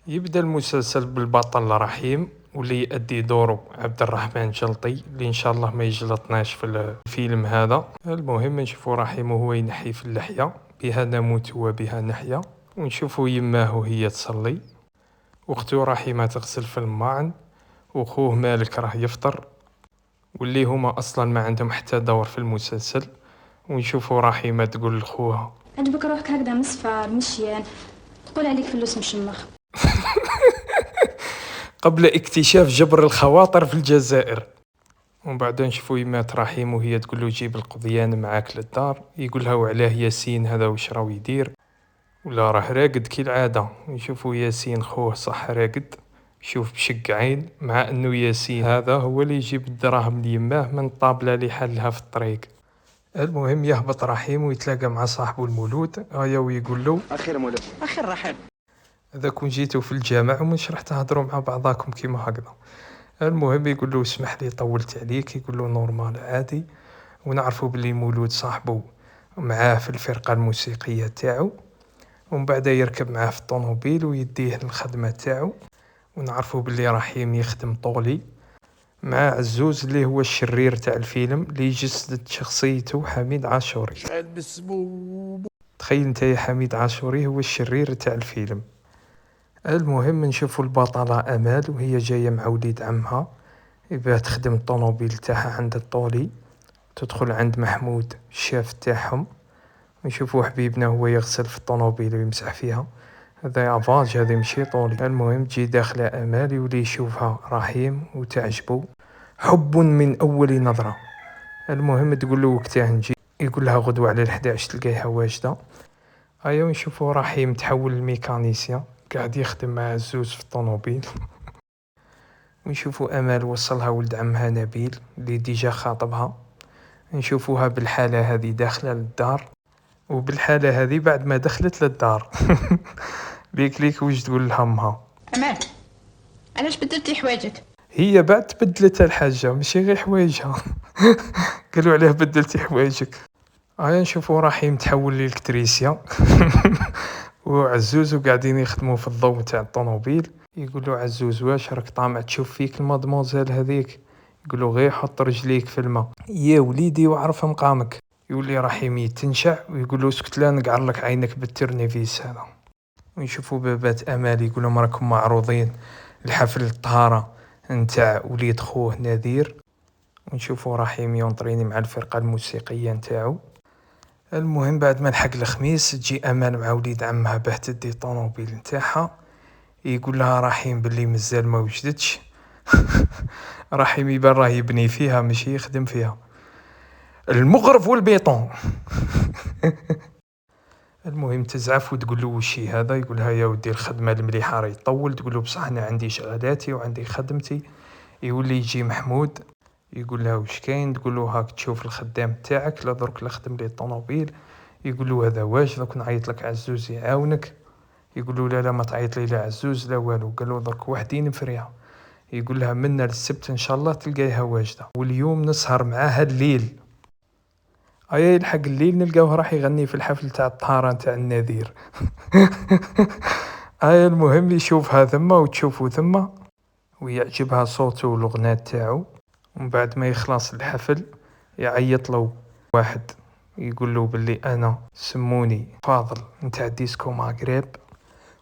يبدأ المسلسل بالبطل رحيم واللي يؤدي دوره عبد الرحمن جلطي اللي إن شاء الله ما يجلطناش في الفيلم هذا. المهم نشوفوا رحيم وهو ينحي في اللحية، بها نموت وبها نحيا، ونشوفوا يماه وهي تصلي، واختو رحيمة تغسل في الماعن، وخوه مالك راه يفطر، واللي هما أصلا ما عندهم حتى دور في المسلسل. ونشوفوا رحيمة تقول لخوها عجبك روحك هكذا مصفر مشيان، تقول عليك فلوس مشمخ. قبل اكتشاف جبر الخواطر في الجزائر. ومن بعد نشوفو يمات رحيم وهي تقول له جيب القضيان معاك للدار، يقول لها وعلاه ياسين هذا واش راهو يدير، ولا راه راقد كالعادة. نشوفو ياسين خوه صح راقد، شوف بشق عين، مع انه ياسين هذا هو اللي يجيب الدراهم ليماه من الطابلة اللي حلها في الطريق. المهم يهبط رحيم ويتلاقى مع صاحبه المولود هيا ويقول له اخير مولود اخير رحيم، هذا كون جيتوا في الجامع ومش راح تهضروا مع بعضاكم كيما هكذا. المهم يقول له اسمح لي طولت عليك، يقول له نورمال عادي، ونعرفوا باللي مولود صاحبه معاه في الفرقة الموسيقية تاعو، ومن بعد يركب معاه في الطوموبيل ويديه للخدمة تاعو. ونعرفوا باللي رحيم يخدم طولي مع عزوز اللي هو الشرير تاع الفيلم اللي يجسد شخصيته حميد عاشوري. تخيل انت يا حميد عاشوري هو الشرير تاع الفيلم. المهم نشوفوا البطلة أمال وهي جاية مع وليد عمها، يبقى تخدم الطوموبيل تاعها عند الطولي، تدخل عند محمود الشاف تاعهم، ونشوفوا حبيبنا هو يغسل في الطوموبيل ويمسح فيها، هذا افاج هذا ماشي طولي. المهم تجي داخله امال يولي يشوفها رحيم وتعجبه حب من اول نظره. المهم تقول له وقتها نجي، يقول لها غدوه على 11 تلقايها واجده. ايوا نشوفوا رحيم تحول الميكانيسيا قاعد يخدم مع عزوز في الطوموبيل. ونشوفوا امال وصلها ولد عمها نبيل اللي ديجا خاطبها، نشوفوها بالحاله هذه داخله للدار، وبالحاله هذه بعد ما دخلت للدار بيك ليك وش تقول لها امها امان، علاش بدلتي حوايجك؟ هي بعد تبدلت الحاجه ماشي غير حوايجها. قالوا عليه بدلتي حوايجك. هيا نشوفوا رحيم تحول للكتريسيا. وعزوز وقاعدين يخدموا في الضوء تاع الطوموبيل، يقول له عزوز واش راك طامع تشوف فيك المادموزيل هذيك، يقول له غير حط رجليك في الماء يا وليدي وعرف مقامك. يولي رحيم يتنشع ويقول له اسكت لا نقعر لك عينك بالترنيفيس هذا. ونشوفوا بابات امال يقول لهم راكم معروضين لحفل الطهاره نتاع وليد خوه نذير. ونشوفوا رحيم يونطريني مع الفرقه الموسيقيه نتاعو. المهم بعد ما لحق الخميس تجي امال مع وليد عمها باه تدي الطوموبيل نتاعها، يقول لها رحيم باللي مازال ما وجدتش. رحيم يبان راه يبني فيها ماشي يخدم فيها، المغرف والبيطون. المهم تزعف وتقول له وشي هذا، يقول لها يا ودي الخدمه المليحه راهي تطول، تقول له بصح انا عندي شغلاتي وعندي خدمتي. يولي يجي محمود يقول لها وش كاين، تقول له هاك تشوف الخدام تاعك لا درك لخدم لي الطوموبيل. يقول له هذا واش دوك نعيط لك عزوز يعاونك، يقول له لا لا ما تعيط لي لا عزوز لا والو، قال له درك وحدي نفريها. يقول لها منا للسبت ان شاء الله تلقايها واجده، واليوم نسهر معاها الليل. ايا يلحق الليل نلقاوه راح يغني في الحفل تاع الطهارة تاع النذير. ايا المهم يشوفها ثم وتشوفه ثم ويعجبها صوته والغناء تاعو. ومن بعد ما يخلص الحفل يعيط له واحد يقول له باللي انا سموني فاضل نتاع ديسكو ماغريب،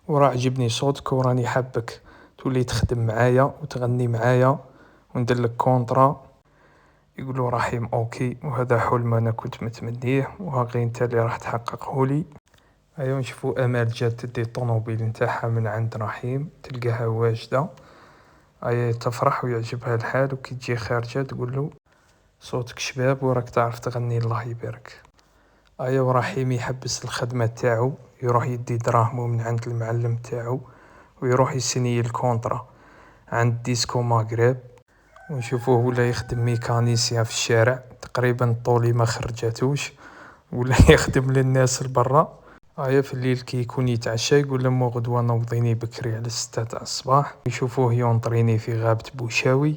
وراه عجبني صوتك وراني حبك تولي تخدم معايا وتغني معايا وندير لك كونطرا. يقولوا رحيم اوكي وهذا حلم انا كنت متمنيه وهاغي انت اللي راح تحققه لي. ايوا نشوفوا امال جات تدي الطوموبيل نتاعها من عند رحيم تلقاها واجده، ايا تفرح ويعجبها الحال، وكي تجي خارجه تقول له صوتك شباب وراك تعرف تغني الله يبارك. ايوا رحيم يحبس الخدمه تاعو يروح يدي دراهمه من عند المعلم تاعو ويروح يسني الكونطرا عند ديسكو ماغريب. ونشوفوه ولا يخدم ميكانيسيا في الشارع تقريبا طولي ما خرجاتوش، ولا يخدم للناس البرا. هيا في الليل كي يكون يتعشى يقول لمو غدوة نوضيني بكري على 6 تاع الصباح. يشوفوه يونطريني في غابة بوشاوي،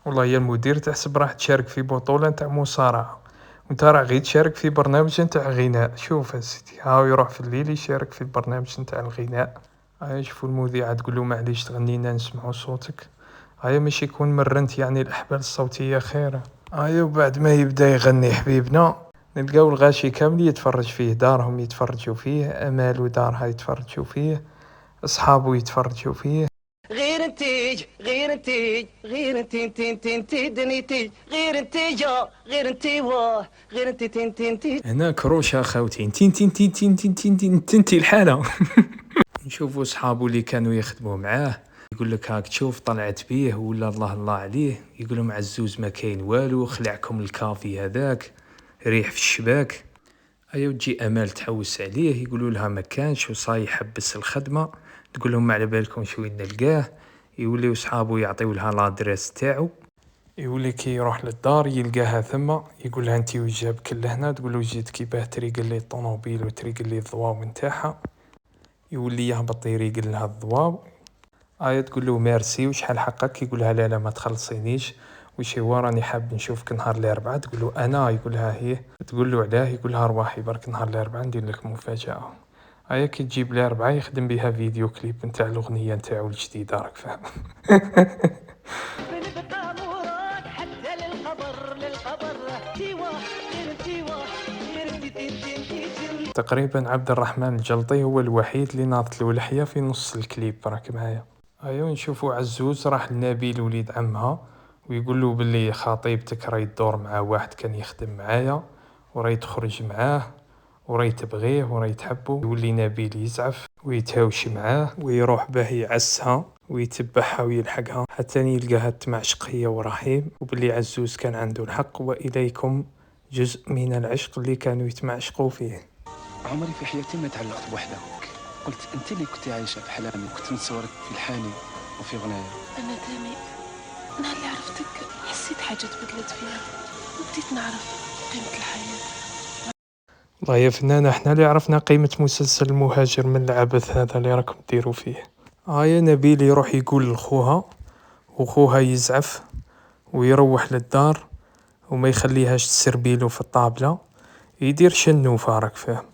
والله يا المدير تحسب راح تشارك في بطولة نتاع مصارعة وانت راه غير تشارك في برنامج نتاع غناء. شوف سيدي هاو يروح في الليل يشارك في البرنامج نتاع الغناء هيا شوفوا المذيعة تقول له معليش تغنينا نسمعوا صوتك. هيا مش يكون مرنت يعني الأحبال الصوتية خيرة. هيا وبعد ما يبدأ يغني حبيبنا نلقاو الغاشي كامل يتفرج فيه، دارهم يتفرجوا فيه، أمال ودارها يتفرجوا فيه، أصحابه يتفرجوا فيه. غير انتيج غير انتيج غير انتي انتي انتي انتي دنيتي غير انتيج غير انتي واه غير انتي انتي انتي هنا كروشة خاوتي تين تين تين تين تين تين تين تنتي الحالة. نشوفوا صحابو اللي كانوا يخدموا معاه يقول لك هاك تشوف طلعت بيه ولا الله الله عليه، يقول لهم عزوز ما كاين والو، خلعكم الكافي هذاك ريح في الشباك. ايوا تجي امال تحوس عليه يقولوا لها ما كانش وصاي حبس الخدمه، تقول لهم ما على بالكم شوين نلقاه، يوليو صحابو يعطيو لها لادريس تاعو، يولي كي يروح للدار يلقاها ثم يقول لها انتي وش جابك لهنا، تقول له جيت كي باه تريق لي الطوموبيل وتريق لي الضواو نتاعها، يولي يهبط يريق لها الضواو. تقول له ميرسي وشحال حقك، يقول لها لا لا ما تخلصينيش، وش هو راني حاب نشوفك نهار الاربعاء، تقول له انا، يقول لها هي، تقول له علاه، يقول لها ارواحي برك نهار الاربعاء ندير لك مفاجاه. كي تجيب الاربعاء يخدم بها فيديو كليب نتاع الاغنيه نتاعو الجديده، راك فاهم. بنبقى موراك حتى للخبر تيوا غير تيوا غير انتي انتي انتي تقريبا عبد الرحمن الجلطي هو الوحيد اللي ناضت له لحية في نص الكليب، راك معايا. نشوفوا عزوز راح لنبيل وليد عمها ويقول له باللي خطيبتك راهي تدور مع واحد كان يخدم معايا وراهي تخرج معاه وراهي تبغيه وراهي تحبه. يولي نبيل يزعف ويتهاوش معاه ويروح باه يعسها ويتبعها ويلحقها حتى يلقاها تمعشق هي ورحيم، وباللي عزوز كان عنده الحق، وإليكم جزء من العشق اللي كانوا يتمعشقوا فيه. عمري في حياتي ما تعلقت بوحدة. قلت انت اللي كنتي عايشة في حلامي، كنت نتصورك في الحاني وفي غناية. أنا تامي نهار اللي عرفتك حسيت حاجة تبدلت فيها وبديت نعرف قيمة الحياة. والله يا فنانة احنا اللي عرفنا قيمة مسلسل المهاجر من العبث هذا اللي راكم ديروا فيه. يا نبيل يروح يقول لخوها وخوها يزعف ويروح للدار وما يخليهاش تسربيلو في الطابلة، يدير شنوفة راك فاهم.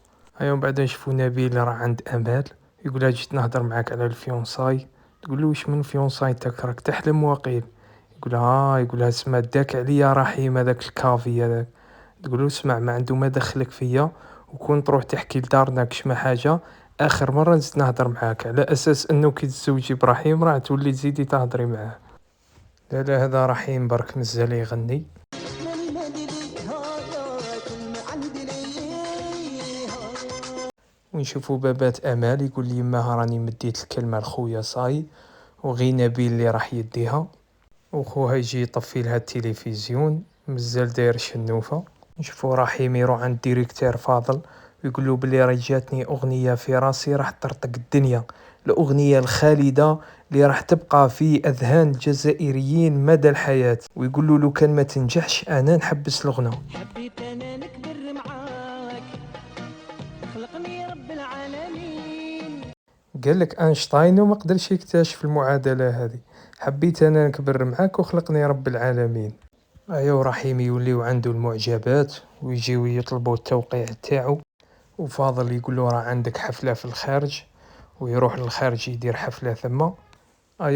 ومن بعد نشوفو نبيل راه عند امال يقولها جيت نهضر معاك على الفيونصاي، تقول له واش من فيونصاي تاعك راك تحلم واقيل، يقولها اسمع داك عليا رحيم هذاك الكافي هذاك، تقول له اسمع ما عنده ما دخلك فيا، وكون تروح تحكي لدارنا كشما حاجه اخر مره نزيد نهضر معاك على اساس انه كي تزوجي ابراهيم راه تولي تزيدي تهضري معاه. لا لا هذا رحيم برك مازال يغني. ونشوفوا بابات امال يقول لي يماها راني مديت الكلمه لخويا صاي، وغي نبيل اللي راح يديها، وخوها يجي يطفي لها التلفزيون مازال داير شنوفه. نشوفوا رحيم يروح عند ديريكتور فاضل ويقول له بلي راه جاتني اغنيه في راسي راح تطرطق الدنيا، الاغنيه الخالده اللي راح تبقى في اذهان الجزائريين مدى الحياه، ويقول له لو كان ما تنجحش انا نحبس الغنى. حبيت انا نكبر معاك خلقني رب العالمين. قال لك اينشتاين وما قدرش يكتشف المعادله هذه، حبيت انا نكبر معاك وخلقني رب العالمين. رحيم يوليو عنده المعجبات ويجيو يطلبوا التوقيع تاعو، وفاضل يقول له راه عندك حفله في الخارج، ويروح للخارج يدير حفله ثم.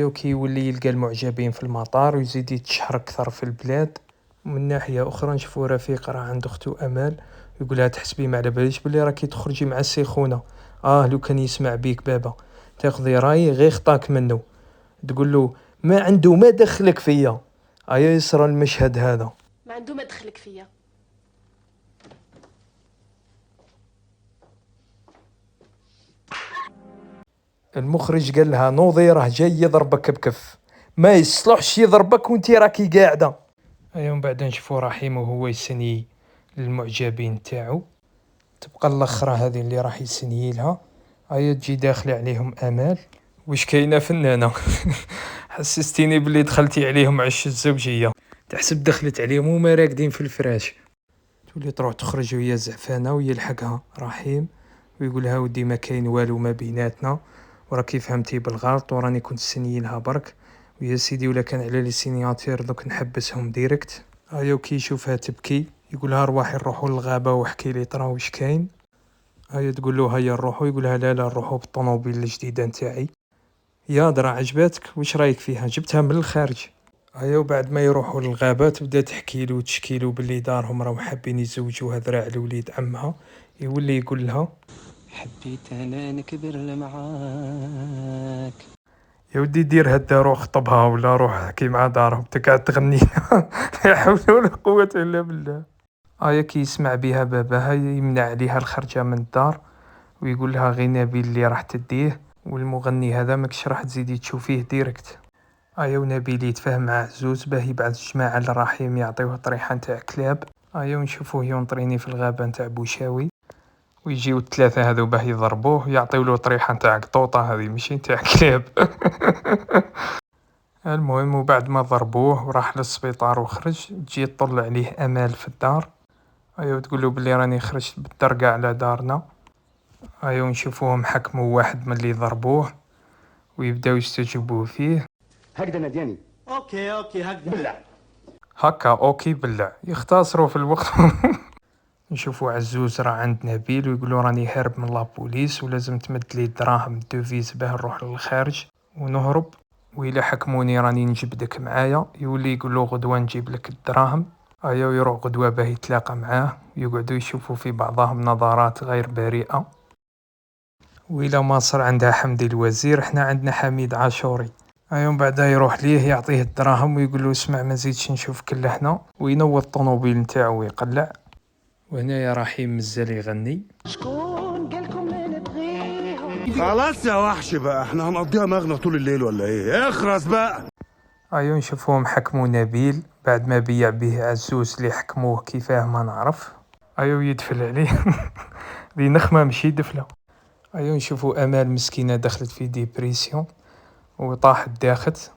كي يولي يلقى المعجبين في المطار ويزيد يتشهر اكثر في البلاد. ومن ناحيه اخرى نشوفوا رفيق راه عند اختو امال يقولها تحسبي ما على باليش بلي راكي تخرجي مع السيخونه، لو كان يسمع بيك بابا تاخذي راي غير خطاك منه، تقول له ما عنده ما دخلك فيا. يصرى المشهد هذا. ما عنده ما دخلك فيا. المخرج قال لها نوضي راه جاي يضربك بكف، ما يصلحش يضربك وانتي راكي قاعده. من بعد نشوفوا رحيم وهو يسني للمعجبين تاعو، تبقى الاخرى هذه اللي راح يسني لها. تجي داخله عليهم امال، واش كاينه فنانه. حسستيني بلي دخلتي عليهم عش الزوجيه، تحسب دخلت عليهم وما راقدين في الفراش. تولي تروح تخرج وهي زعفانه ويلحقها رحيم ويقول لها ودي ما كاين والو ما بيناتنا، وراكي فهمتي بالغلط وراني كنت سني لها برك، ويا سيدي ولا كان على لي سينياتير دوك نحبسهم ديريكت. وكي يشوفها تبكي يقول لها رواحي نروحوا للغابه وحكي لي طرا واش كاين. هيا تقول له هيا نروحو، يقولها لا لا نروحو بالطوموبيل الجديدة نتاعي. يا درا عجباتك؟ واش رايك فيها؟ جبتها من الخارج. هيا وبعد ما يروحوا للغابة تبدا تحكي له وتشكي له باللي دارهم راهم حابين يزوجوها ذراع لوليد عمها. يولي يقول لها حبيت انا نكبر معاك. يا ودي دير هالدار وخطبها ولا روح احكي مع دارهم تقعد تغني. لا حول ولا قوة الا بالله. آية كي يسمع بها باباها يمنع عليها الخرجة من الدار ويقول لها غير نبيل اللي راح تديه، والمغني هذا ماكش راح تزيدي تشوفيه ديريكت. آية ونبيل يتفاهم مع عزوز باه يبعث الجماعة لرحيم يعطيوه طريحة نتاع كلاب. آية ونشوفوه ينطريني في الغابة نتاع بوشاوي، ويجيو الثلاثة هذو باه يضربوه يعطيولو طريحة نتاع قطوطة هذه ماشي نتاع كلاب. المهم وبعد ما ضربوه وراح للسبيطار وخرج، تجي تطلع عليه امال في الدار. ايوا تقول له بلي راني خرجت بالدرقة على دارنا. ايوا نشوفوهم حكموا واحد من اللي ضربوه ويبداو يستجوبوا فيه. هكذا نادياني. اوكي هكذا بلع. هكا اوكي بلع يختصروا في الوقت. نشوفوا عزوز راه عند نبيل ويقولوا راني هارب من لابوليس ولازم تمد لي الدراهم دوفيز باه نروح للخارج ونهرب، وإلا حكموني راني نجبدك معايا. يولي يقول له غدوة نجيب لك الدراهم. ايا يروح غدوة باه يتلاقى معاه ويقعدوا يشوفوا في بعضهم نظرات غير بريئة. وإلا مصر عندها حمدي الوزير، احنا عندنا حميد عاشوري. ايا من بعدها يروح ليه يعطيه الدراهم ويقول له اسمع ما نزيدش نشوف كل هنا، وينوض الطوموبيل نتاعو ويقلع. وهنا يا رحيم مازال يغني. شكون قالكم ما نبغيهم؟ خلاص يا وحش بقى، احنا هنقضيها مغنى طول الليل ولا ايه؟ اخرس بقى. ايوا نشوفوهم حكموا نبيل بعد ما بيع به عزوز اللي حكموه كيفاه ما نعرف. ايوا يدفل عليه. ذي نخمة ماشي دفلة. ايوا نشوفوا امال مسكينة دخلت في ديبريسيون وطاحت داخت.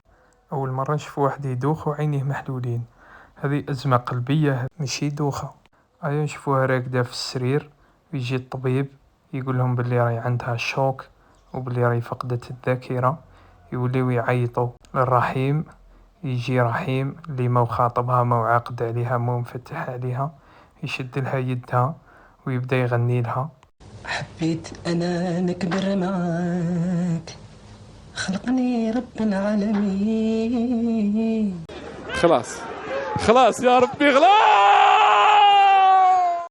اول مرة نشوف واحد يدوخ وعينيه محلولين، هذه ازمة قلبية ماشي دوخة. ايوا نشوفوها راقدة في السرير، ويجي الطبيب يقول لهم باللي راهي عندها شوك وباللي راهي فقدت الذاكرة. يوليو يعيطوا للرحيم. يجي رحيم اللي ما خاطبها ما عاقد عليها ما مفتح عليها، يشد لها يدها ويبدا يغني لها. حبيت انا نكبر معاك، خلقني رب العالمين. خلاص يا ربي خلاص.